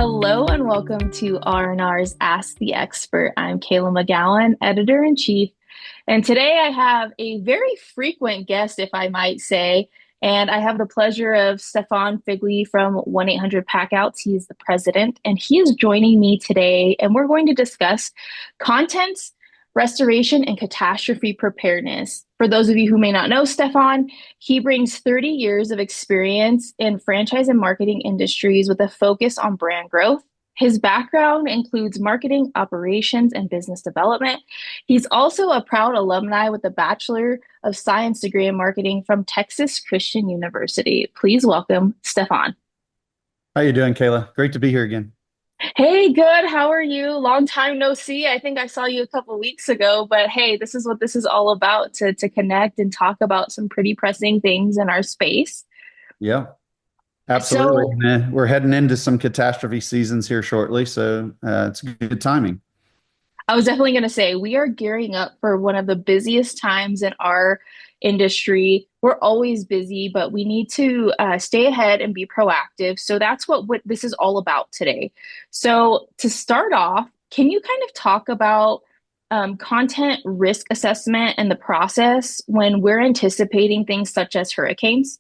Hello and welcome to R&R's Ask the Expert. I'm Kayla McGowan, editor-in-chief, and today I have a very frequent guest, if I might say, and I have the pleasure of Stefan Figley from 1-800-PACKOUTS. He's the president, and he is joining me today, and we're going to discuss contents, restoration, and catastrophe preparedness. For those of you who may not know Stefan, he brings 30 years of experience in franchise and marketing industries with a focus on brand growth. His background includes marketing, operations, and business development. He's also a proud alumni with a Bachelor of Science degree in marketing from Texas Christian University. Please welcome Stefan. How you doing, Kayla? Great to be here again. Hey, good. How are you? Long time no see. I think I saw you a couple weeks ago, but hey, this is what this is all about to connect and talk about some pretty pressing things in our space. Yeah, absolutely. So, We're heading into some catastrophe seasons here shortly, so it's good timing. I was definitely going to say we are gearing up for one of the busiest times in our industry. We're always busy, but we need to stay ahead and be proactive. So that's what this is all about today. So to start off, can you kind of talk about content risk assessment and the process when we're anticipating things such as hurricanes?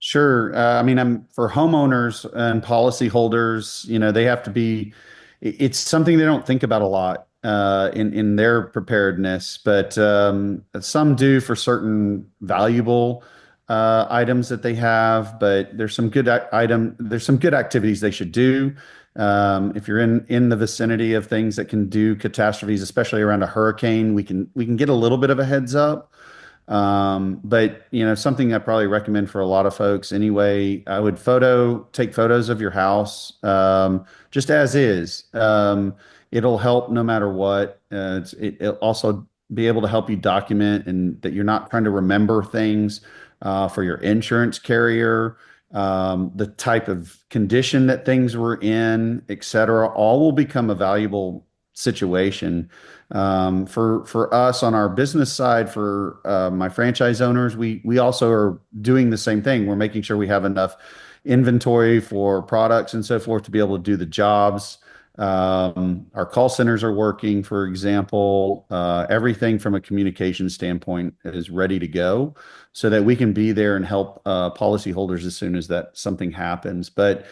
Sure. I mean, I'm for homeowners and policyholders, they have to be, it's something they don't think about a lot in their preparedness, but some do for certain valuable items that they have, but there's some good activities they should do. If you're in the vicinity of things that can do catastrophes, especially around a hurricane, we can get a little bit of a heads up. But something I probably recommend for a lot of folks anyway, I would take photos of your house, just as is. It'll help no matter what. It'll also be able to help you document and that you're not trying to remember things, for your insurance carrier, the type of condition that things were in, et cetera, all will become a valuable situation. For us on our business side, for my franchise owners, we also are doing the same thing. We're making sure we have enough inventory for products and so forth to be able to do the jobs. Our call centers are working, for example. Everything from a communication standpoint is ready to go so that we can be there and help policyholders as soon as that something happens. But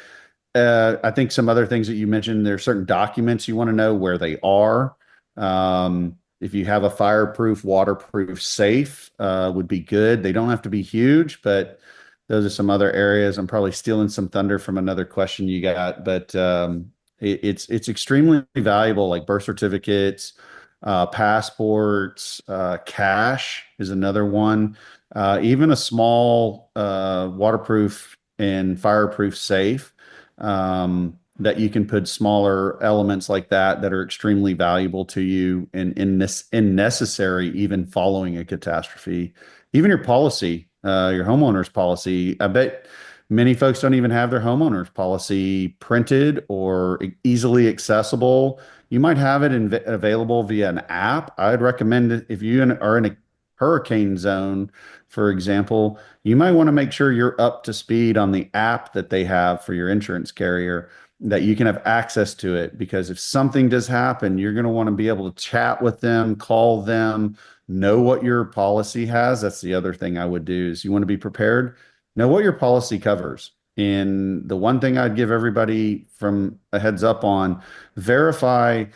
I think some other things that you mentioned, there are certain documents you want to know where they are. If you have a fireproof, waterproof safe, would be good. They don't have to be huge, but those are some other areas. I'm probably stealing some thunder from another question you got, but it's extremely valuable, like birth certificates, passports, cash is another one. Even a small waterproof and fireproof safe, that you can put smaller elements like that are extremely valuable to you and in necessary even following a catastrophe. Even your policy, your homeowner's policy. I bet many folks don't even have their homeowner's policy printed or easily accessible. You might have it available via an app. I'd recommend it if you are in a hurricane zone, for example, you might want to make sure you're up to speed on the app that they have for your insurance carrier, that you can have access to it. Because if something does happen, you're going to want to be able to chat with them, call them, know what your policy has. That's the other thing I would do is you want to be prepared, know what your policy covers. And the one thing I'd give everybody from a heads up on, verify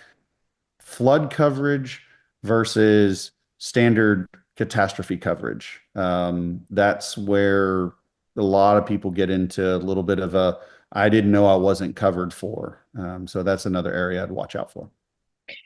flood coverage versus standard catastrophe coverage. That's where a lot of people get into a little bit of a, I didn't know I wasn't covered for. So that's another area I'd watch out for.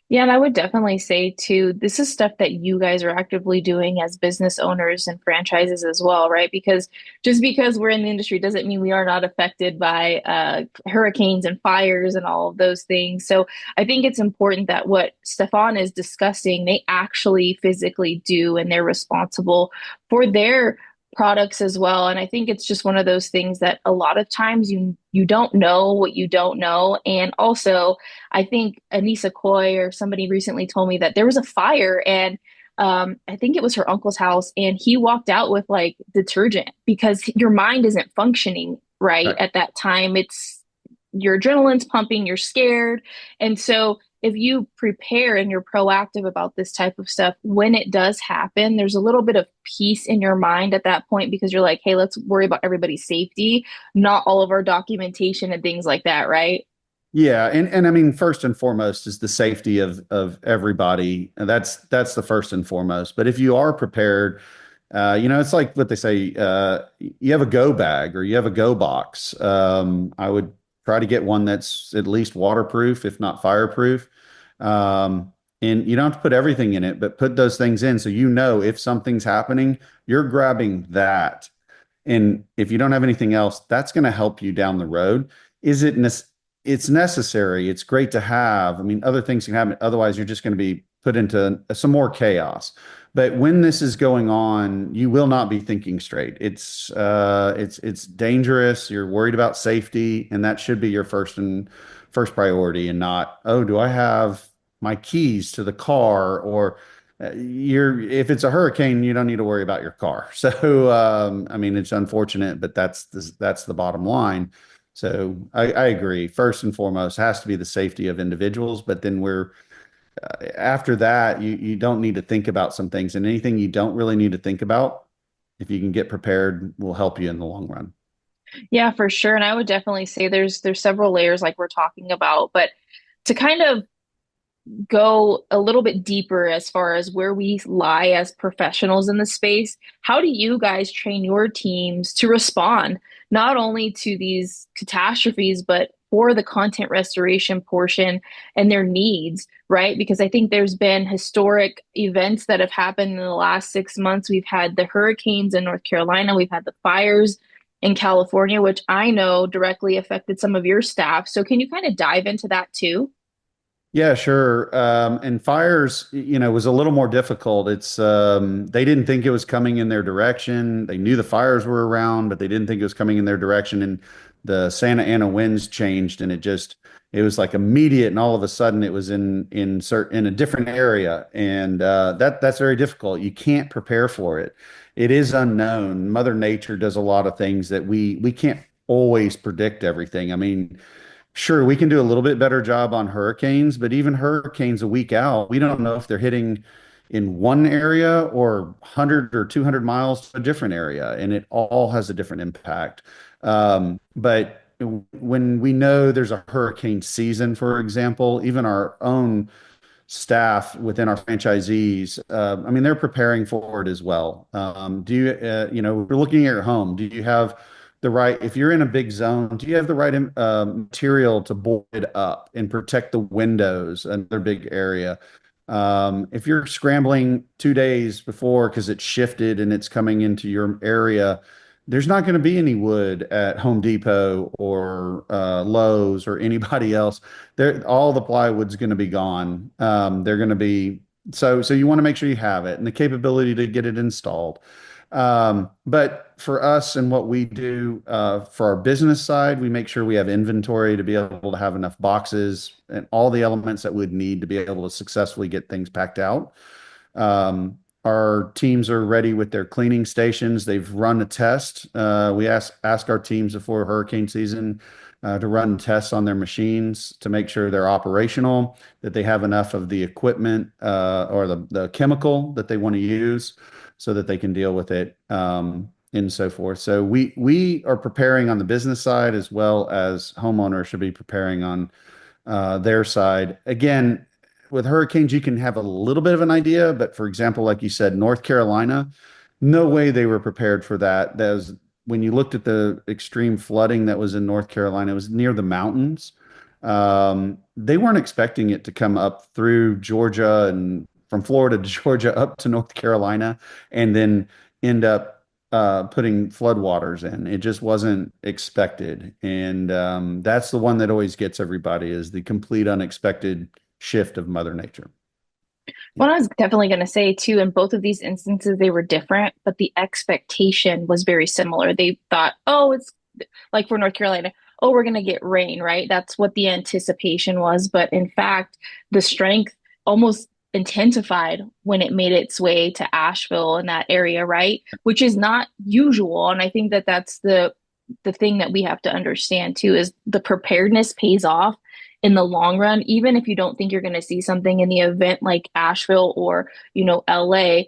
Yeah, and I would definitely say too, this is stuff that you guys are actively doing as business owners and franchises as well, right? Because just because we're in the industry doesn't mean we are not affected by hurricanes and fires and all of those things. So I think it's important that what Stefan is discussing, they actually physically do, and they're responsible for their products as well. And I think it's just one of those things that a lot of times you don't know what you don't know. And also, I think Anissa Coy or somebody recently told me that there was a fire and I think it was her uncle's house, and he walked out with detergent because your mind isn't functioning right Right. at that time. your adrenaline's pumping, you're scared. And so if you prepare and you're proactive about this type of stuff, when it does happen, there's a little bit of peace in your mind at that point because you're like, hey, let's worry about everybody's safety, not all of our documentation and things like that, right? Yeah, and I mean, first and foremost is the safety of everybody, and that's the first and foremost. But if you are prepared, it's like what they say, you have a go bag or you have a go box. I would try to get one that's at least waterproof, if not fireproof. And you don't have to put everything in it, but put those things in so you know if something's happening, you're grabbing that. And if you don't have anything else, that's going to help you down the road. Is it it's necessary. It's great to have. I mean, other things can happen. Otherwise, you're just going to be put into some more chaos. But when this is going on, you will not be thinking straight. It's dangerous. You're worried about safety, and that should be your first priority, and not, oh, do I have my keys to the car? Or you're if it's a hurricane, you don't need to worry about your car. So, I mean, it's unfortunate, but that's the bottom line. So I agree. First and foremost has to be the safety of individuals, but then we're after that, you don't need to think about some things, and anything you don't really need to think about, if you can get prepared, will help you in the long run. Yeah, for sure. And I would definitely say there's several layers like we're talking about, but to kind of go a little bit deeper as far as where we lie as professionals in the space, how do you guys train your teams to respond not only to these catastrophes, but for the content restoration portion and their needs, right? Because I think there's been historic events that have happened in the last 6 months. We've had the hurricanes in North Carolina, we've had the fires in California, which I know directly affected some of your staff. So can you kind of dive into that too? Yeah, sure. And fires, was a little more difficult. They didn't think it was coming in their direction. They knew the fires were around, but they didn't think it was coming in their direction. And the Santa Ana winds changed, and it was like immediate, and all of a sudden it was in a different area, and that's very difficult. You can't prepare for it. It is unknown. Mother Nature does a lot of things that we can't always predict everything. I mean. Sure, we can do a little bit better job on hurricanes, but even hurricanes a week out, we don't know if they're hitting in one area or 100 or 200 miles to a different area, and it all has a different impact. But when we know there's a hurricane season, for example, even our own staff within our franchisees, I mean, they're preparing for it as well. We're looking at your home. Do you have if you're in a big zone, do you have the right material to board it up and protect the windows, another big area? If you're scrambling 2 days before because it's shifted and it's coming into your area, there's not going to be any wood at Home Depot or Lowe's or anybody else. All the plywood's going to be gone. They're going to be so you want to make sure you have it and the capability to get it installed. But for us and what we do for our business side, we make sure we have inventory to be able to have enough boxes and all the elements that we'd need to be able to successfully get things packed out. Our teams are ready with their cleaning stations. They've run a test. We ask our teams before hurricane season to run tests on their machines to make sure they're operational, that they have enough of the equipment or the chemical that they want to use so that they can deal with it and so forth. So we are preparing on the business side as well as homeowners should be preparing on their side. Again, with hurricanes, you can have a little bit of an idea, but for example, like you said, North Carolina, no way they were prepared for that. That was when you looked at the extreme flooding that was in North Carolina, it was near the mountains. They weren't expecting it to come up through Georgia and from Florida to Georgia up to North Carolina and then end up putting floodwaters in. It just wasn't expected. And that's the one that always gets everybody is the complete unexpected shift of Mother Nature. Well, Yeah. I was definitely going to say too, in both of these instances, they were different, but the expectation was very similar. They thought, oh, it's like for North Carolina, oh, we're going to get rain, right? That's what the anticipation was. But in fact, the strength almost intensified when it made its way to Asheville and that area, right? Which is not usual. And I think that that's the the thing that we have to understand too is the preparedness pays off in the long run. Even if you don't think you're going to see something in the event like Asheville or, LA,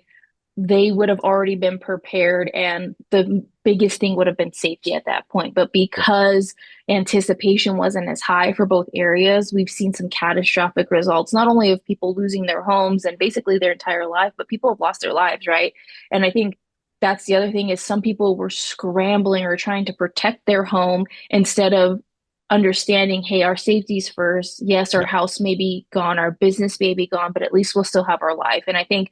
they would have already been prepared, and the biggest thing would have been safety at that point. But because anticipation wasn't as high for both areas, we've seen some catastrophic results, not only of people losing their homes and basically their entire life, but people have lost their lives, right? And I think that's the other thing is some people were scrambling or trying to protect their home instead of understanding, hey, our safety's first. Yes, our Yeah. house may be gone, our business may be gone, but at least we'll still have our life. And I think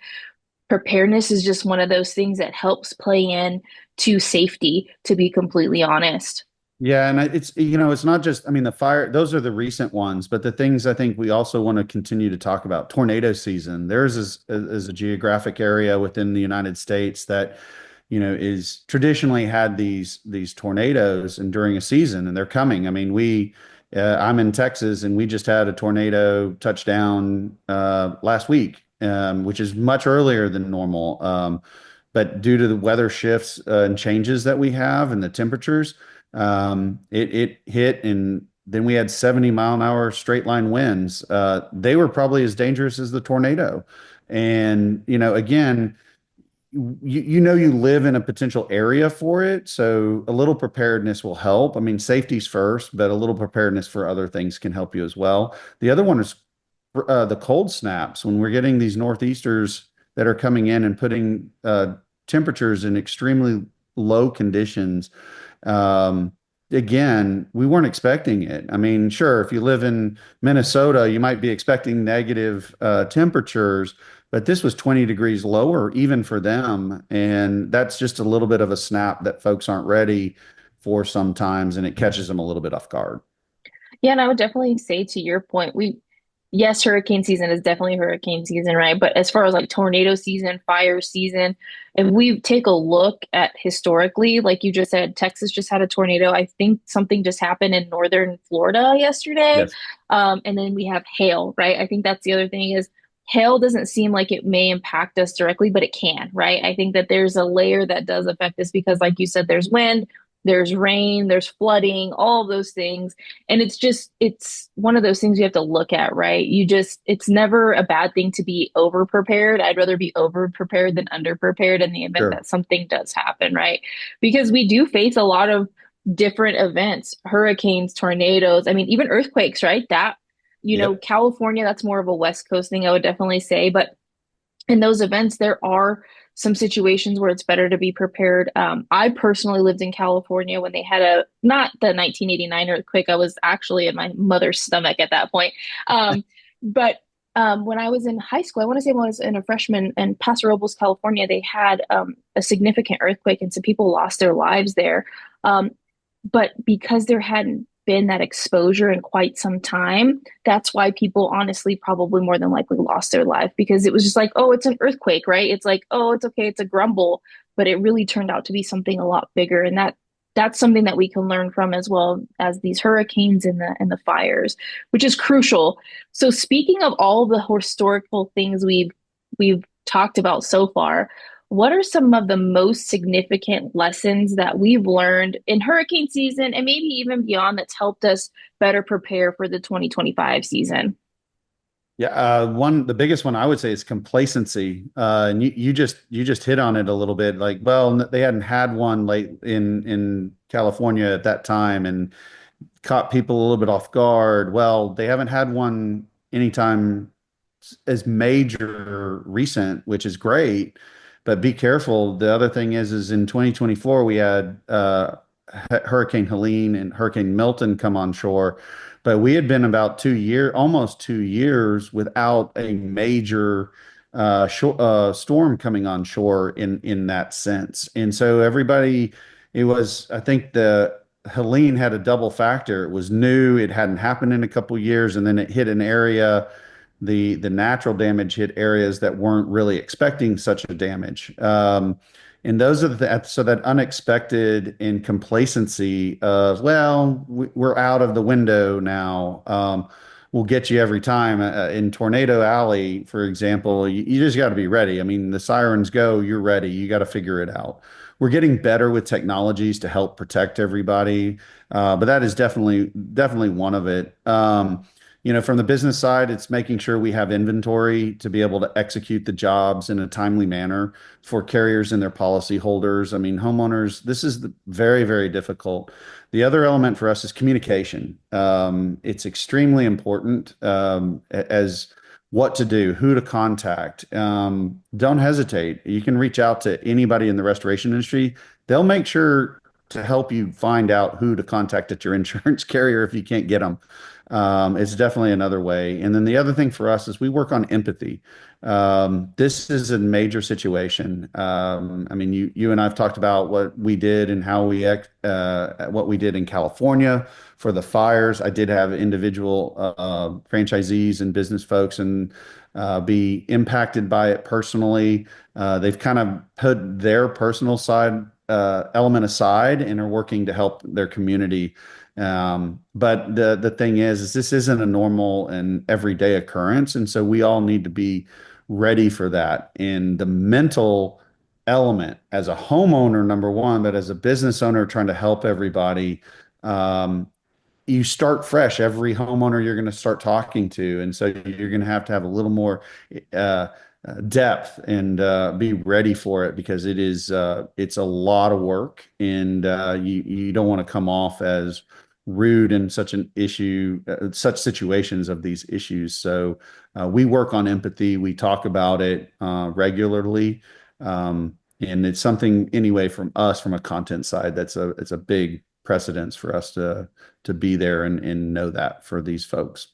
preparedness is just one of those things that helps play in to safety, to be completely honest. Yeah, and it's not just, I mean, the fire, those are the recent ones, but the things I think we also want to continue to talk about, tornado season. There's a geographic area within the United States that, is traditionally had these tornadoes and during a season, and they're coming. I mean, I'm in Texas, and we just had a tornado touchdown last week, which is much earlier than normal. But due to the weather shifts and changes that we have and the temperatures, it hit, and then we had 70-mile-an-hour straight line winds. They were probably as dangerous as the tornado. And, again, you live in a potential area for it, so a little preparedness will help. I mean, safety's first, but a little preparedness for other things can help you as well. The other one is the cold snaps. When we're getting these northeasters that are coming in and putting temperatures in extremely low conditions, um, again, we weren't expecting it. I mean, sure, if you live in Minnesota, you might be expecting negative temperatures, but this was 20 degrees lower even for them. And that's just a little bit of a snap that folks aren't ready for sometimes, and it catches them a little bit off guard. Yeah, and I would definitely say to your point, yes, hurricane season is definitely hurricane season, right? But as far as like tornado season, fire season, if we take a look at historically, like you just said, Texas just had a tornado. I think something just happened in northern Florida yesterday. Yes. And then we have hail, right? I think that's the other thing is hail doesn't seem like it may impact us directly, but it can, right? I think that there's a layer that does affect us because, like you said, there's wind, there's rain, there's flooding, all of those things. And it's one of those things you have to look at, right? It's never a bad thing to be over prepared. I'd rather be over prepared than under prepared in the event Sure. that something does happen, right? Because we do face a lot of different events, hurricanes, tornadoes, I mean, even earthquakes, right? Yep. California, that's more of a West Coast thing, I would definitely say. But in those events, there are some situations where it's better to be prepared. I personally lived in California when they had not the 1989 earthquake. I was actually in my mother's stomach at that point. But when I was in high school, I want to say when I was in a freshman in Paso Robles, California, they had a significant earthquake and some people lost their lives there. Um, but because there hadn't been that exposure in quite some time, that's why people honestly probably more than likely lost their life because it was just like, oh, it's an earthquake, right? It's like, oh, it's okay, it's a grumble, but it really turned out to be something a lot bigger, and that's something that we can learn from as well as these hurricanes and the fires, which is crucial. So speaking of all the historical things we've talked about so far, what are some of the most significant lessons that we've learned in hurricane season and maybe even beyond that's helped us better prepare for the 2025 season? Yeah, the biggest one I would say is complacency. And you just hit on it a little bit. Like, well, they hadn't had one late in California at that time, and caught people a little bit off guard. Well, they haven't had one anytime as major recent, which is great, but be careful. The other thing is in 2024 we had Hurricane Helene and Hurricane Milton come on shore, but we had been about 2 year, almost 2 years without a major storm coming on shore in that sense. And so everybody, I think the Helene had a double factor. It was new, it hadn't happened in a couple years, and then it hit an area. The natural damage hit areas that weren't really expecting such a damage. And those are so that unexpected and complacency of, well, we're out of the window now. Will get you every time. In Tornado Alley, for example, you just got to be ready. I mean, the sirens go, you're ready. You got to figure it out. we're getting better with technologies to help protect everybody. But that is definitely one of it. From the business side, it's making sure we have inventory to be able to execute the jobs in a timely manner for carriers and their policyholders. I mean, homeowners, this is very, very difficult. The other element for us is communication. It's extremely important as what to do, who to contact. Don't hesitate. You can reach out to anybody in the restoration industry. They'll make sure to help you find out who to contact at your insurance carrier if you can't get them. It's definitely another way. And then the other thing for us is we work on empathy. This is a major situation. I mean, you and I've talked about what we did and how what we did in California for the fires. I did have individual franchisees and business folks and be impacted by it personally. They've kind of put their personal side element aside and are working to help their community. But the thing is this isn't a normal and everyday occurrence, and so we all need to be ready for that. And the mental element as a homeowner, number one, but as a business owner trying to help everybody, you start fresh every homeowner you're going to start talking to, and so you're going to have a little more uh, depth and be ready for it because it's a lot of work, and you don't want to come off as rude in such an issue, such situations of these issues. So we work on empathy. We talk about it regularly. And it's something anyway from us from a content side it's a big precedence for us to be there and know that for these folks.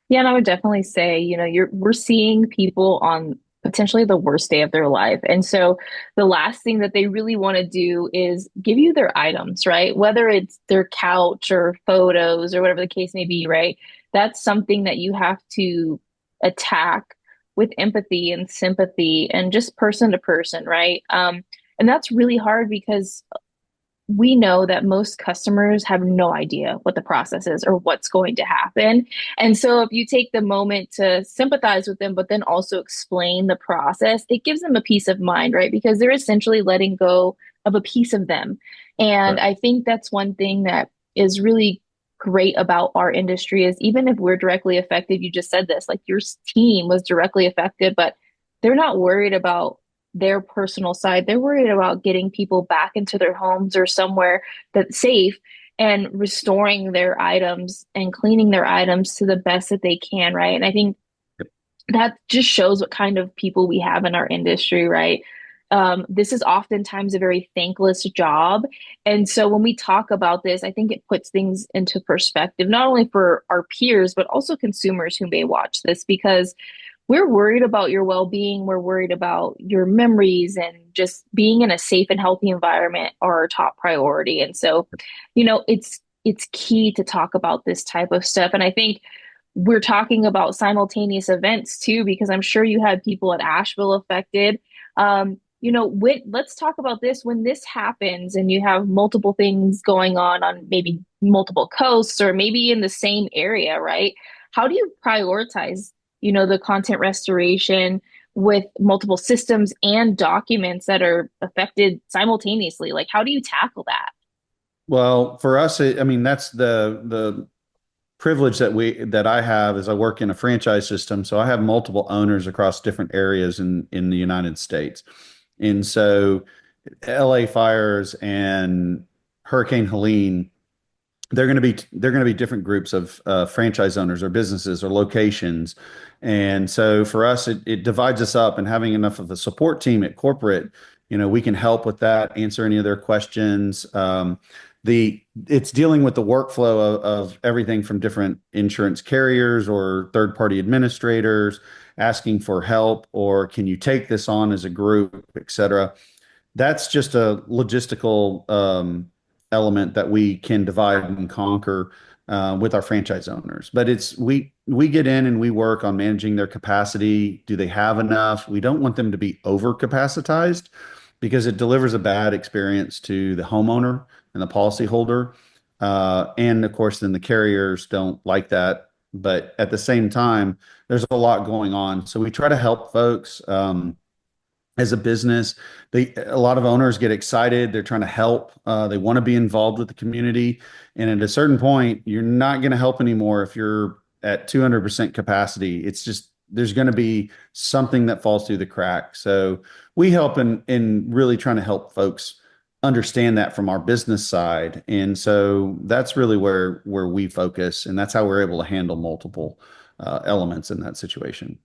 Yeah, and I would definitely say, we're seeing people on potentially the worst day of their life. And so the last thing that they really want to do is give you their items, right? Whether it's their couch or photos or whatever the case may be, right? That's something that you have to attack with empathy and sympathy and just person to person, right? And that's really hard because we know that most customers have no idea what the process is or what's going to happen. And so if you take the moment to sympathize with them, but then also explain the process, it gives them a peace of mind, right? Because they're essentially letting go of a piece of them. And Right. I think that's one thing that is really great about our industry is even if we're directly affected, you just said this, like your team was directly affected, but they're not worried about their personal side. They're worried about getting people back into their homes or somewhere that's safe and restoring their items and cleaning their items to the best that they can, right? And I think that just shows what kind of people we have in our industry, right? This is oftentimes a very thankless job. And so when we talk about this, I think it puts things into perspective, not only for our peers, but also consumers who may watch this, because we're worried about your well-being. We're worried about your memories and just being in a safe and healthy environment are our top priority. And so, it's key to talk about this type of stuff. And I think we're talking about simultaneous events too, because I'm sure you had people at Asheville affected. Let's talk about this when this happens and you have multiple things going on maybe multiple coasts or maybe in the same area, right? How do you prioritize, the content restoration with multiple systems and documents that are affected simultaneously? Like, how do you tackle that? Well, for us, I mean, that's the privilege that I have is I work in a franchise system, so I have multiple owners across different areas in the United States. And so LA fires and Hurricane Helene, they're going to be different groups of franchise owners or businesses or locations. And so for us, it divides us up, and having enough of a support team at corporate, we can help with that, answer any of their questions. It's dealing with the workflow of everything from different insurance carriers or third party administrators asking for help, or can you take this on as a group, et cetera. That's just a logistical element that we can divide and conquer with our franchise owners. But we get in and we work on managing their capacity. Do they have enough? We don't want them to be over capacitized because it delivers a bad experience to the homeowner and the policyholder. And of course, then the carriers don't like that. But at the same time, there's a lot going on. So we try to help folks. as a business. A lot of owners get excited. They're trying to help. They want to be involved with the community. And at a certain point, you're not going to help anymore if you're at 200% capacity. It's just there's going to be something that falls through the cracks. So we help in really trying to help folks understand that from our business side. And so that's really where we focus, and that's how we're able to handle multiple elements in that situation.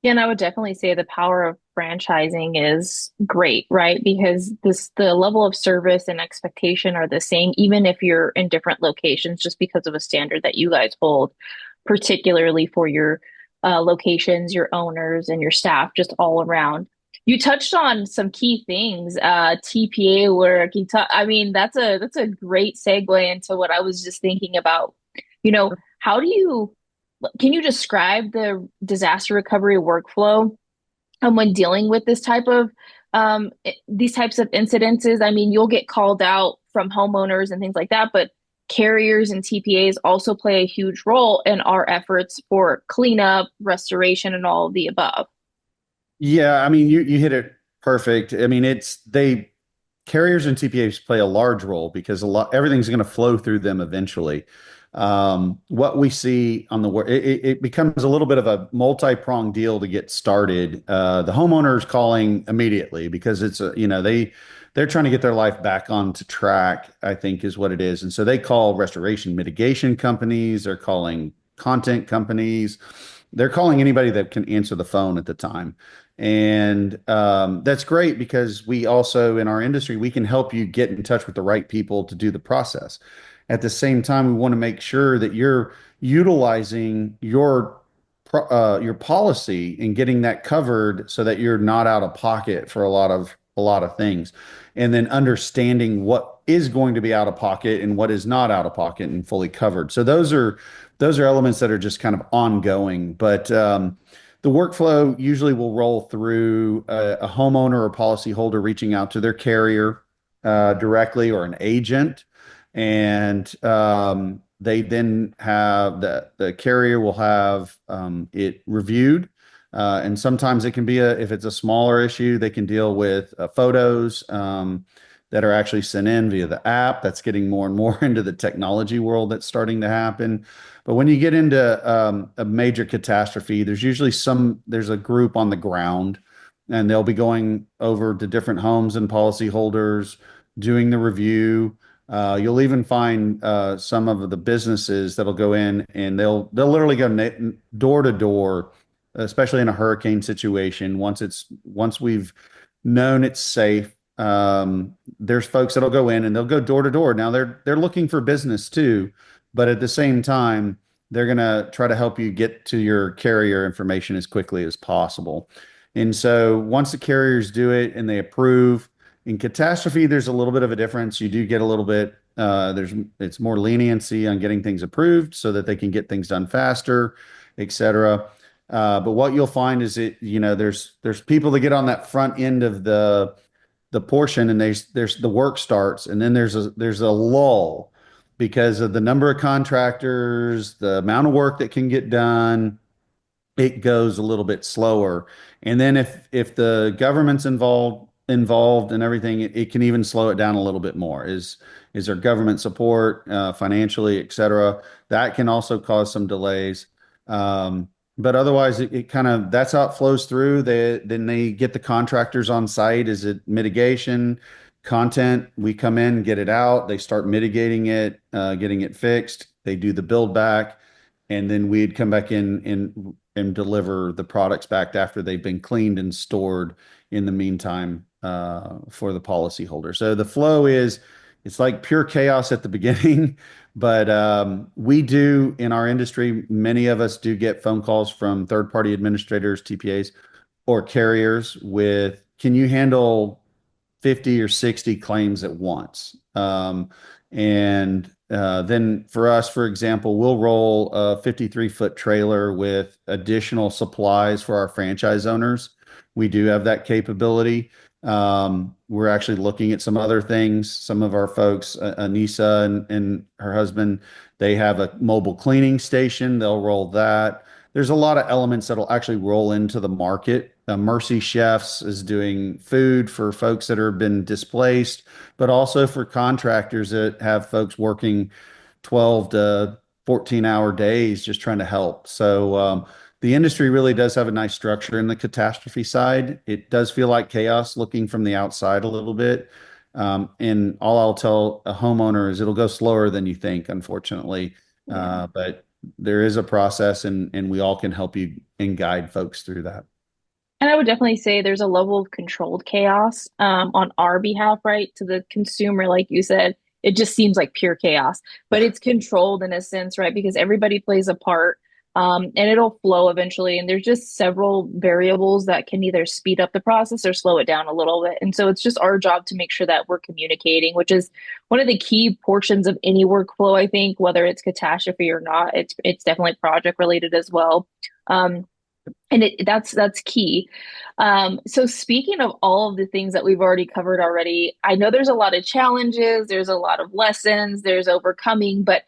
Yeah, and I would definitely say the power of franchising is great, right? Because the level of service and expectation are the same, even if you're in different locations, just because of a standard that you guys hold, particularly for your locations, your owners, and your staff, just all around. You touched on some key things, TPA work. I mean, that's a great segue into what I was just thinking about. How do you can you describe the disaster recovery workflow when dealing with these types of incidences? I mean, you'll get called out from homeowners and things like that, but carriers and TPAs also play a huge role in our efforts for cleanup, restoration, and all of the above. Yeah, I mean, you hit it perfect. I mean, it's they carriers and TPAs play a large role because everything's going to flow through them eventually. What we see on it becomes a little bit of a multi-pronged deal to get started. The homeowner is calling immediately because they're trying to get their life back onto track, I think is what it is. And so they call restoration mitigation companies, they're calling content companies, they're calling anybody that can answer the phone at the time. And that's great because we also, in our industry, we can help you get in touch with the right people to do the process. At the same time, we want to make sure that you're utilizing your policy and getting that covered so that you're not out of pocket for a lot of things. And then understanding what is going to be out of pocket and what is not out of pocket and fully covered. So those are elements that are just kind of ongoing. But the workflow usually will roll through a homeowner or policyholder reaching out to their carrier directly or an agent, and they then have the carrier will have it reviewed. And sometimes it can be if it's a smaller issue, they can deal with photos that are actually sent in via the app. That's getting more and more into the technology world that's starting to happen. But when you get into a major catastrophe, there's a group on the ground, and they'll be going over to different homes and policyholders, doing the review. You'll even find some of the businesses that'll go in and they'll literally go door to door, especially in a hurricane situation. Once we've known it's safe, there's folks that'll go in and they'll go door to door. Now they're looking for business too, but at the same time, they're gonna try to help you get to your carrier information as quickly as possible. And so once the carriers do it and they approve, in catastrophe, there's a little bit of a difference. You do get a little bit, it's more leniency on getting things approved so that they can get things done faster, et cetera. But what you'll find is there's people that get on that front end of the portion, and there's the work starts, and then there's a lull because of the number of contractors, the amount of work that can get done. It goes a little bit slower. And then if the government's involved and everything, it can even slow it down a little bit more. Is there government support financially, et cetera? That can also cause some delays. But otherwise, it kind of that's how it flows through. Then they get the contractors on site. Is it mitigation content? We come in, get it out. They start mitigating it, getting it fixed. They do the build back, and then we'd come back in and deliver the products back after they've been cleaned and stored in the meantime for the policyholder. So the flow it's like pure chaos at the beginning, but we do in our industry, many of us do get phone calls from third-party administrators, TPAs, or carriers with, can you handle 50 or 60 claims at once? And then for us, for example, we'll roll a 53-foot trailer with additional supplies for our franchise owners. We do have that capability. We're actually looking at some other things. Some of our folks, Anissa and her husband, they have a mobile cleaning station. They'll roll that. there's a lot of elements that'll actually roll into the market. Mercy Chefs is doing food for folks that have been displaced, but also for contractors that have folks working 12 to 14-hour days just trying to help. So the industry really does have a nice structure in the catastrophe side. It does feel like chaos looking from the outside a little bit. And all I'll tell a homeowner is it'll go slower than you think, unfortunately. Yeah. But there is a process, and we all can help you and guide folks through that. And I would definitely say there's a level of controlled chaos on our behalf, right? To the consumer, like you said, it just seems like pure chaos, but it's controlled in a sense, right? Because everybody plays a part, and it'll flow eventually. And there's just several variables that can either speed up the process or slow it down a little bit. And so it's just our job to make sure that we're communicating, which is one of the key portions of any workflow, I think, whether it's catastrophe or not. It's definitely project related as well. Um, and that's key. So speaking of all of the things that we've already covered already, I know there's a lot of challenges, there's a lot of lessons, there's overcoming, but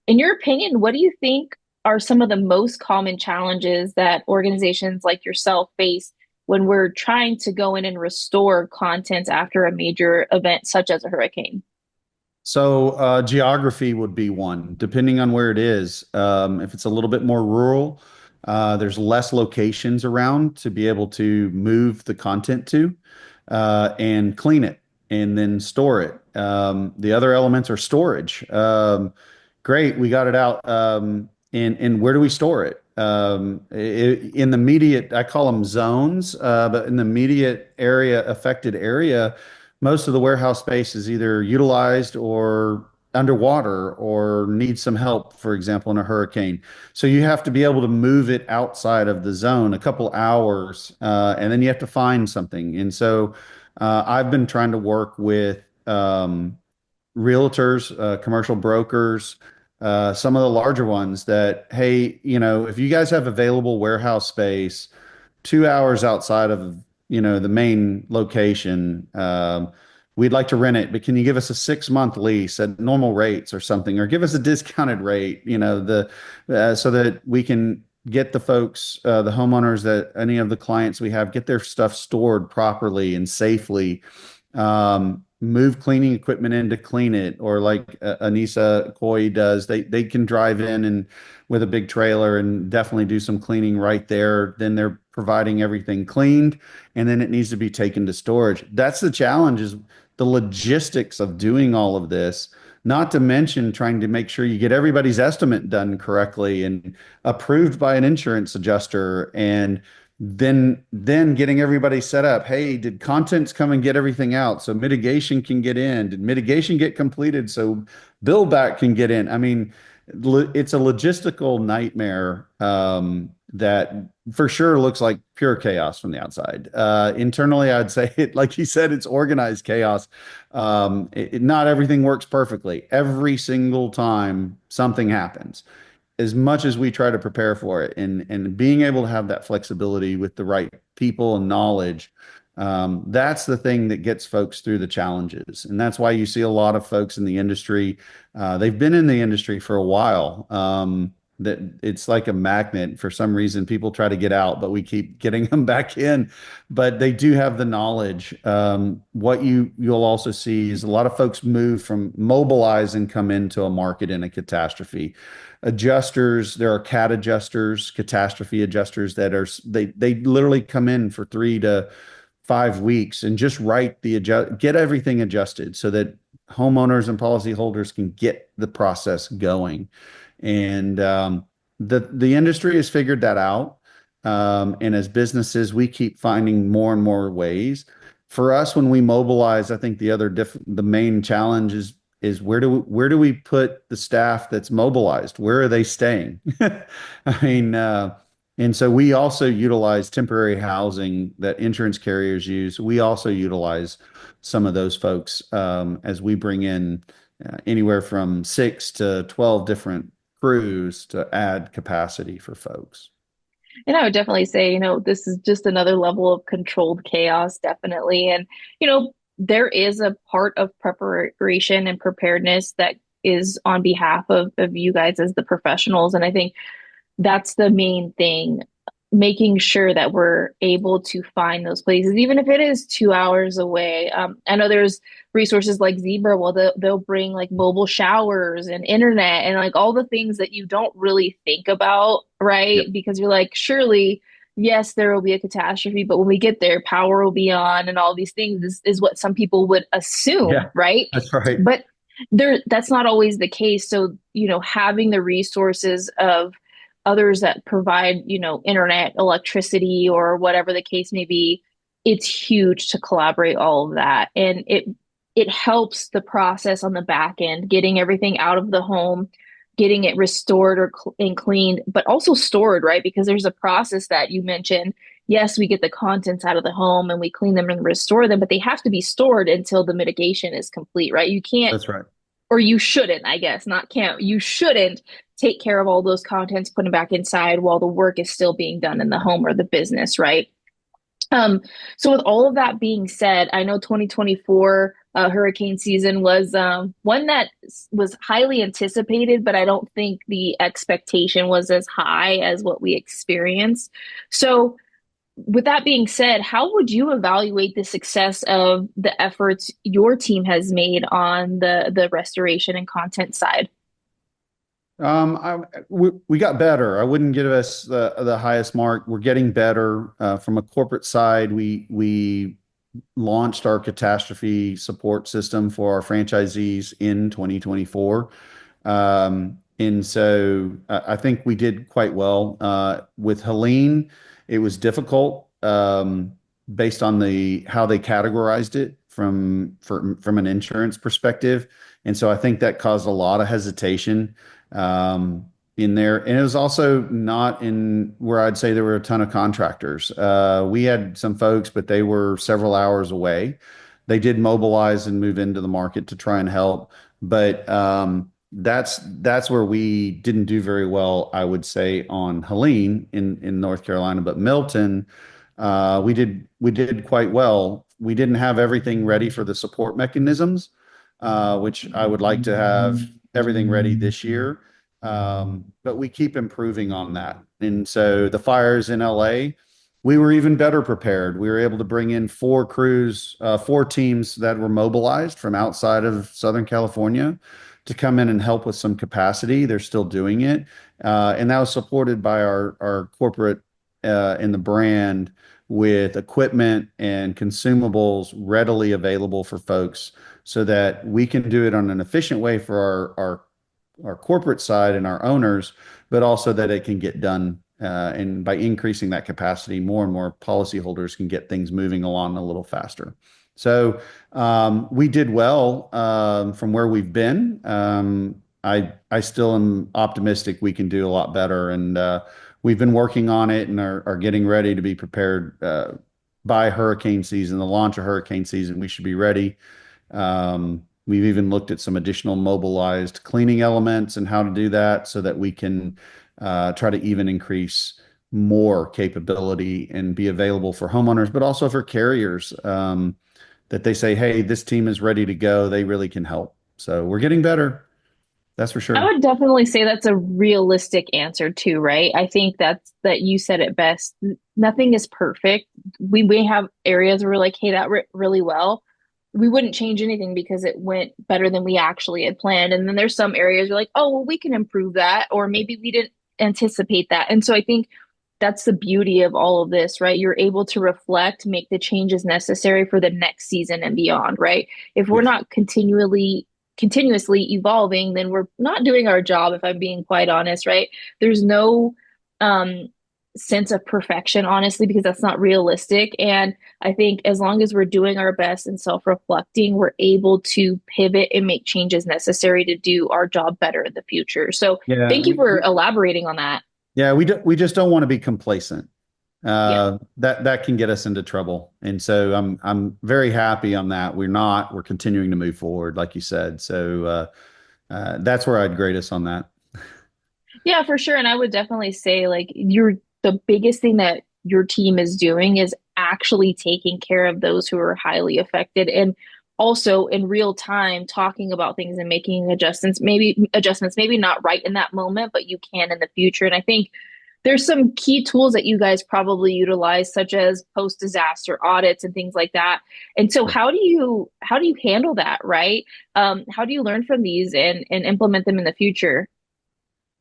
in your opinion, what do you think are some of the most common challenges that organizations like yourself face when we're trying to go in and restore content after a major event such as a hurricane? So, geography would be one, depending on where it is. If it's a little bit more rural, there's less locations around to be able to move the content to and clean it and then store it. The other elements are storage. Great, we got it out. And where do we store it? In the immediate, I call them zones, but in the immediate area, affected area, most of the warehouse space is either utilized or underwater or needs some help, for example, in a hurricane. So you have to be able to move it outside of the zone a couple hours, and then you have to find something. And so I've been trying to work with realtors, commercial brokers, some of the larger ones that, hey, if you guys have available warehouse space 2 hours outside of, the main location, we'd like to rent it, but can you give us a 6-month lease at normal rates or something, or give us a discounted rate, so that we can get the folks, the homeowners that any of the clients we have, get their stuff stored properly and safely. Move cleaning equipment in to clean it, or like Anissa Koi does, they can drive in and with a big trailer and definitely do some cleaning right there. Then they're providing everything cleaned, and then it needs to be taken to storage. That's the challenge, is the logistics of doing all of this, not to mention trying to make sure you get everybody's estimate done correctly and approved by an insurance adjuster, and then getting everybody set up. Hey, did contents come and get everything out so mitigation can get in? Did mitigation get completed so build back can get in? I mean, it's a logistical nightmare, that for sure looks like pure chaos from the outside. Internally, I'd say it, like you said, it's organized chaos. Not everything works perfectly. Every single time something happens, as much as we try to prepare for it, and being able to have that flexibility with the right people and knowledge, that's the thing that gets folks through the challenges. And that's why you see a lot of folks in the industry, they've been in the industry for a while, that it's like a magnet. For some reason, people try to get out, but we keep getting them back in. But they do have the knowledge. What you'll also see is a lot of folks move from mobilize and come into a market in a catastrophe. Adjusters, there are cat adjusters, catastrophe adjusters that are, they literally come in for 3 to 5 weeks and just get everything adjusted so that homeowners and policyholders can get the process going. And the industry has figured that out. And as businesses, we keep finding more and more ways. For us, when we mobilize, I think the main challenge is where do we put the staff that's mobilized? Where are they staying? I mean, and so we also utilize temporary housing that insurance carriers use. We also utilize some of those folks, as we bring in anywhere from 6 to 12 different crews to add capacity for folks. And I would definitely say, this is just another level of controlled chaos, definitely. And, there is a part of preparation and preparedness that is on behalf of you guys as the professionals. And I think that's the main thing, making sure that we're able to find those places, even if it is 2 hours away. I know there's resources like Zebra. Well, they'll bring like mobile showers and internet and like all the things that you don't really think about, right? Yep. Because you're like, surely, yes, there will be a catastrophe, but when we get there, power will be on and all these things is what some people would assume, Yeah, right? that's right. But that's not always the case. So, having the resources of others that provide, internet, electricity, or whatever the case may be, it's huge to collaborate all of that. And it helps the process on the back end, getting everything out of the home, getting it restored and cleaned, but also stored, right? Because there's a process that you mentioned. Yes, we get the contents out of the home and we clean them and restore them, but they have to be stored until the mitigation is complete, right? You can't, That's right. or you shouldn't, I guess, not can't, you shouldn't take care of all those contents, put them back inside while the work is still being done in the home or the business, right? Um, so with all of that being said, I know 2024 hurricane season was one that was highly anticipated, but I don't think the expectation was as high as what we experienced. So with that being said, how would you evaluate the success of the efforts your team has made on the restoration and content side? We got better. I wouldn't give us the highest mark. We're getting better. From a corporate side, we launched our catastrophe support system for our franchisees in 2024. And so I think we did quite well. With Helene, it was difficult based on how they categorized it from an insurance perspective. And so I think that caused a lot of hesitation um, in there. And it was also not in where I'd say there were a ton of contractors. We had some folks, but they were several hours away. They did mobilize and move into the market to try and help, but that's where we didn't do very well, I would say, on Helene in North Carolina. But Milton, we did quite well. We didn't have everything ready for the support mechanisms, which I would like to have everything ready this year. But we keep improving on that. And so the fires in LA, we were even better prepared. We were able to bring in four crews, four teams that were mobilized from outside of Southern California to come in and help with some capacity. They're still doing it. And that was supported by our corporate and the brand with equipment and consumables readily available for folks so that we can do it on an efficient way for our corporate side and our owners, but also that it can get done. And by increasing that capacity, more and more policyholders can get things moving along a little faster. So we did well from where we've been. I still am optimistic we can do a lot better, and we've been working on it and are getting ready to be prepared by hurricane season, the launch of hurricane season. We should be ready. We've even looked at some additional mobilized cleaning elements and how to do that so that we can try to even increase more capability and be available for homeowners, but also for carriers that they say, hey, this team is ready to go. They really can help. So we're getting better. That's for I sure. would definitely say that's a realistic answer too, right? I think that you said it best. Nothing is perfect. We may have areas where we're like, hey, that really well. We wouldn't change anything because it went better than we actually had planned. And then there's some areas you're like, oh, well, we can improve that, or maybe we didn't anticipate that. And so I think that's the beauty of all of this, right? You're able to reflect, make the changes necessary for the next season and beyond, right? If we're Yes. not continuously evolving, then we're not doing our job, if I'm being quite honest, right? There's no um sense of perfection, honestly, because that's not realistic. And I think as long as we're doing our best and self-reflecting, we're able to pivot and make changes necessary to do our job better in the future. So Yeah. thank you for elaborating on that. Yeah. We just don't want to be complacent. Yeah. That can get us into trouble. And so I'm very happy on that. We're not. We're continuing to move forward, like you said. So that's where I'd grade us on that. Yeah, for sure. And I would definitely say like the biggest thing that your team is doing is actually taking care of those who are highly affected and also in real time talking about things and making adjustments, maybe not right in that moment, but you can in the future. And I think There's some key tools that you guys probably utilize, such as post-disaster audits and things like that. And so how do you handle that, right? How do you learn from these and implement them in the future?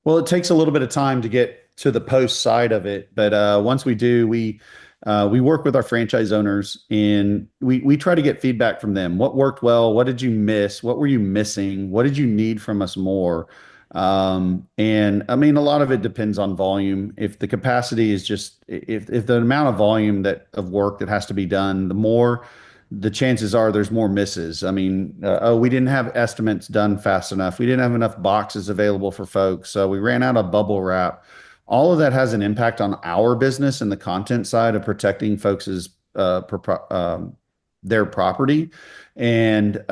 Well, it takes a little bit of time to get to the post side of it, but once we do, we work with our franchise owners and we try to get feedback from them. What worked well? What did you miss? What were you missing? What did you need from us more? And I mean, a lot of it depends on volume. If the capacity is just if the amount of volume that of work that has to be done, the more the chances are there's more misses. I mean, oh, we didn't have estimates done fast enough. We didn't have enough boxes available for folks. So we ran out of bubble wrap. All of that has an impact on our business and the content side of protecting folks' their property. And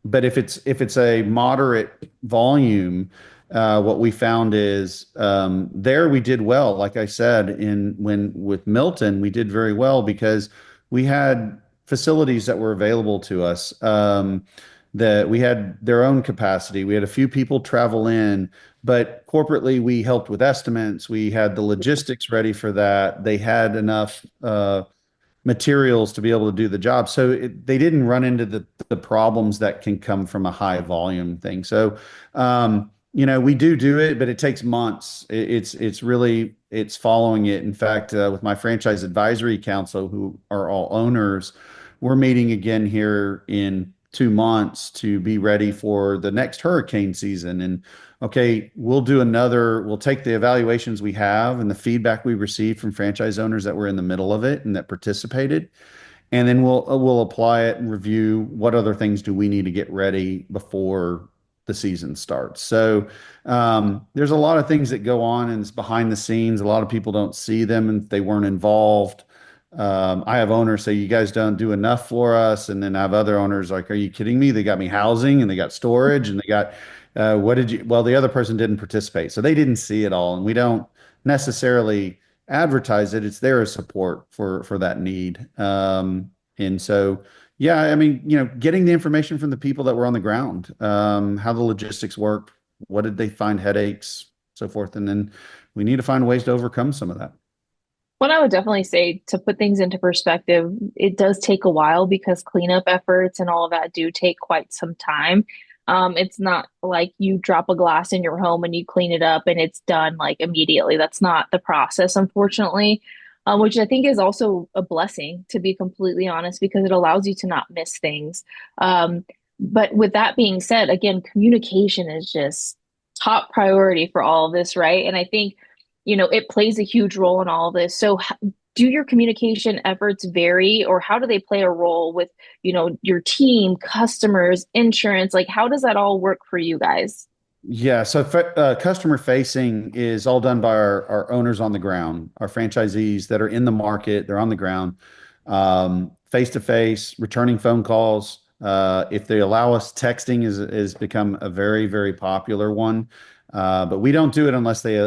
but if it's a moderate volume, what we found is there we did well. Like I said, in when with Milton, we did very well because we had facilities that were available to us. That we had their own capacity. We had a few people travel in, but corporately we helped with estimates. We had the logistics ready for that. They had enough materials to be able to do the job. So they didn't run into the problems that can come from a high volume thing. So, we do it, but it takes months. It's really, it's following it. In fact, with my franchise advisory council, who are all owners, we're meeting again here in 2 months to be ready for the next hurricane season. And okay, we'll take the evaluations we have and the feedback we received from franchise owners that were in the middle of it and that participated. And then we'll apply it and review what other things do we need to get ready before the season starts. So there's a lot of things that go on and it's behind the scenes. A lot of people don't see them and they weren't involved. I have owners say, you guys don't do enough for us. And then I have other owners like, are you kidding me? They got me housing and they got storage and they got, what did you, well, the other person didn't participate. So they didn't see it all. And we don't necessarily advertise it. It's there as support for that need. And so, yeah, I mean, getting the information from the people that were on the ground, how the logistics work, what did they find headaches, so forth. And then we need to find ways to overcome some of that. What I would definitely say to put things into perspective, it does take a while because cleanup efforts and all of that do take quite some time. It's not like you drop a glass in your home and you clean it up and it's done like immediately. That's not the process, unfortunately, which I think is also a blessing, to be completely honest, because it allows you to not miss things. But with that being said, again, communication is just top priority for all of this, right? And I think it plays a huge role in all of this. So, do your communication efforts vary, or how do they play a role with, your team, customers, insurance? Like, how does that all work for you guys? Yeah, so customer facing is all done by our owners on the ground, our franchisees that are in the market, they're on the ground, face to face, returning phone calls. If they allow us, texting is become a very, very popular one. But we don't do it unless they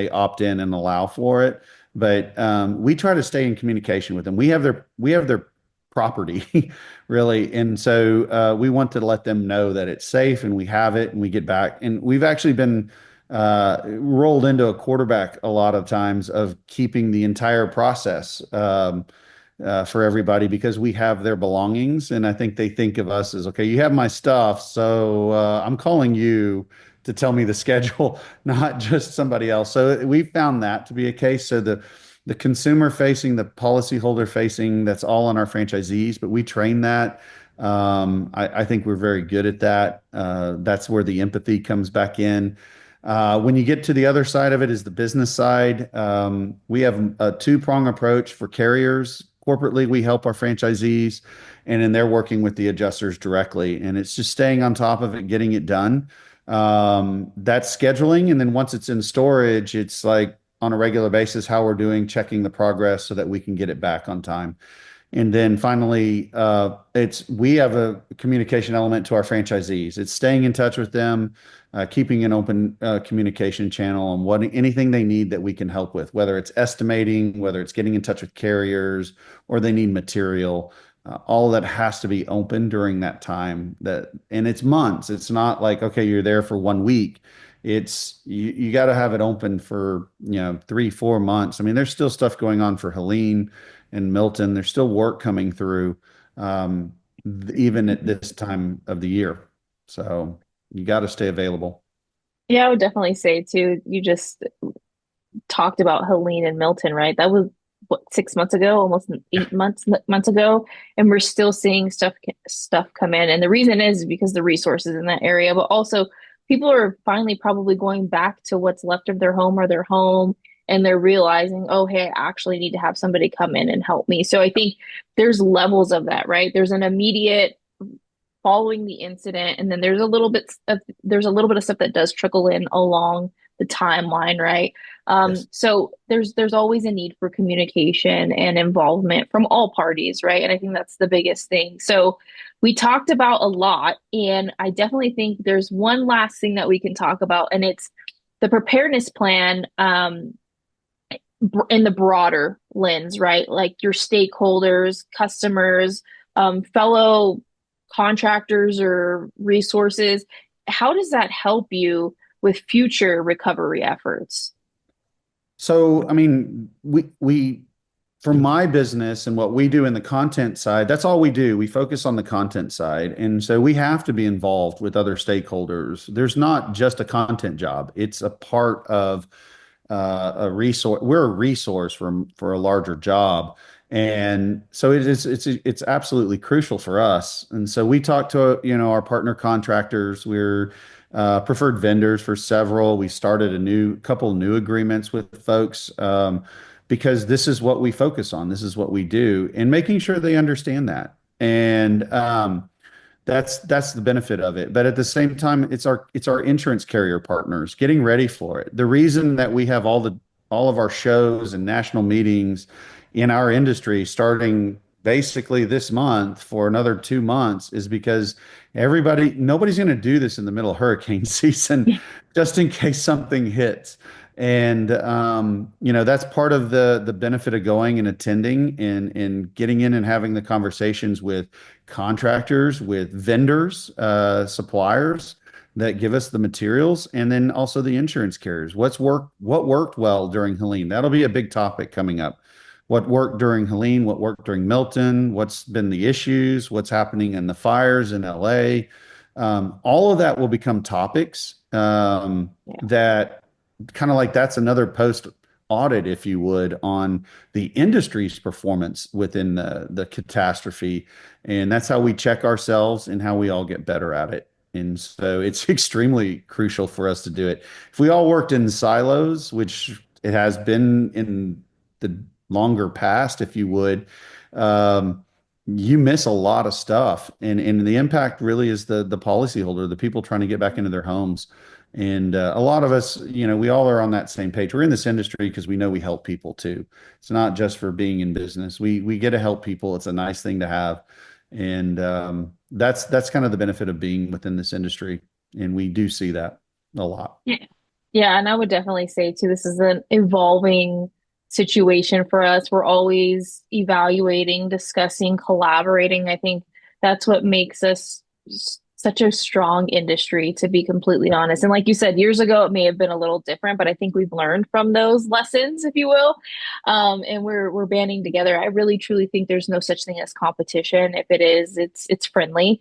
opt in and allow for it. But we try to stay in communication with them. We have their property really. And so we want to let them know that it's safe and we have it and we get back. And we've actually been rolled into a quarterback a lot of times of keeping the entire process for everybody because we have their belongings. And I think they think of us as, okay, you have my stuff. So I'm calling you to tell me the schedule, not just somebody else. So we found that to be a case. So the consumer facing, the policyholder facing, that's all on our franchisees, but we train that. I think we're very good at that. That's where the empathy comes back in. When you get to the other side of it is the business side. We have a two-prong approach for carriers. Corporately, we help our franchisees, and then they're working with the adjusters directly. And it's just staying on top of it, getting it done. That's scheduling. And then once it's in storage, it's like on a regular basis, how we're doing, checking the progress so that we can get it back on time. And then finally, we have a communication element to our franchisees. It's staying in touch with them, keeping an open communication channel on anything they need that we can help with, whether it's estimating, whether it's getting in touch with carriers, or they need material. All of that has to be open during that time. And it's months. It's not like, okay, you're there for 1 week. You got to have it open for, 3, 4 months. I mean, there's still stuff going on for Helene and Milton. There's still work coming through, um, even at this time of the year. So you got to stay available. Yeah, I would definitely say too, you just talked about Helene and Milton, right? That was what, 6 months ago, almost 8 months ago, and we're still seeing stuff come in. And the reason is because the resources in that area, but also people are finally probably going back to what's left of their home or their home, and they're realizing, oh, hey, I actually need to have somebody come in and help me. So I think there's levels of that, right? There's an immediate following the incident, and then there's a little bit of stuff that does trickle in along the timeline, right? Yes. So there's always a need for communication and involvement from all parties, right? And I think that's the biggest thing. So we talked about a lot, and I definitely think there's one last thing that we can talk about, and it's the preparedness plan. In the broader lens, right? Like your stakeholders, customers, fellow contractors or resources. How does that help you with future recovery efforts? So, I mean, for my business and what we do in the content side, that's all we do. We focus on the content side. And so we have to be involved with other stakeholders. There's not just a content job. It's a part of a resource. We're a resource for a larger job. And so it's absolutely crucial for us. And so we talk to, our partner contractors. We're preferred vendors for several. We started a new couple new agreements with folks, because this is what we focus on. This is what we do, and making sure they understand that. And that's the benefit of it. But at the same time, it's our insurance carrier partners getting ready for it. The reason that we have all of our shows and national meetings in our industry starting basically this month for another 2 months is because nobody's going to do this in the middle of hurricane season, just in case something hits. And that's part of the benefit of going and attending and getting in and having the conversations with contractors, with vendors, suppliers that give us the materials, and then also the insurance carriers. What worked well during Helene? That'll be a big topic coming up. What worked during Helene? What worked during Milton? What's been the issues? What's happening in the fires in LA? All of that will become topics, that kind of like that's another post audit, if you would, on the industry's performance within the catastrophe. And that's how we check ourselves and how we all get better at it. And so it's extremely crucial for us to do it. If we all worked in silos, which it has been in the longer past, if you would, um, you miss a lot of stuff. And the impact really is the policyholder, the people trying to get back into their homes. And a lot of us, we all are on that same page. We're in this industry because we know we help people too. It's not just for being in business. We get to help people. It's a nice thing to have, and that's kind of the benefit of being within this industry. And we do see that a lot. Yeah. Yeah, and I would definitely say too, this is an evolving situation for us. We're always evaluating, discussing, collaborating. I think that's what makes us such a strong industry, to be completely honest. And like you said, years ago, it may have been a little different, but I think we've learned from those lessons, if you will. And we're banding together. I really truly think there's no such thing as competition. If it is, it's friendly.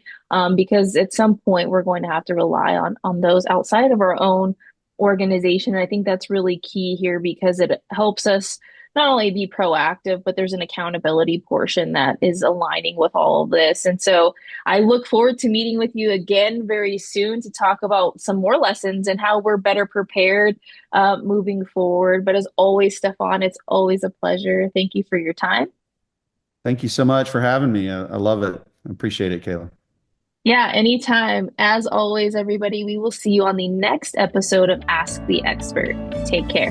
Because at some point we're going to have to rely on those outside of our own organization. And I think that's really key here because it helps us not only be proactive, but there's an accountability portion that is aligning with all of this. And so I look forward to meeting with you again very soon to talk about some more lessons and how we're better prepared moving forward. But as always, Stefan, it's always a pleasure. Thank you for your time. Thank you so much for having me. I love it. I appreciate it, Kayla. Yeah, anytime. As always, everybody, we will see you on the next episode of Ask the Expert. Take care.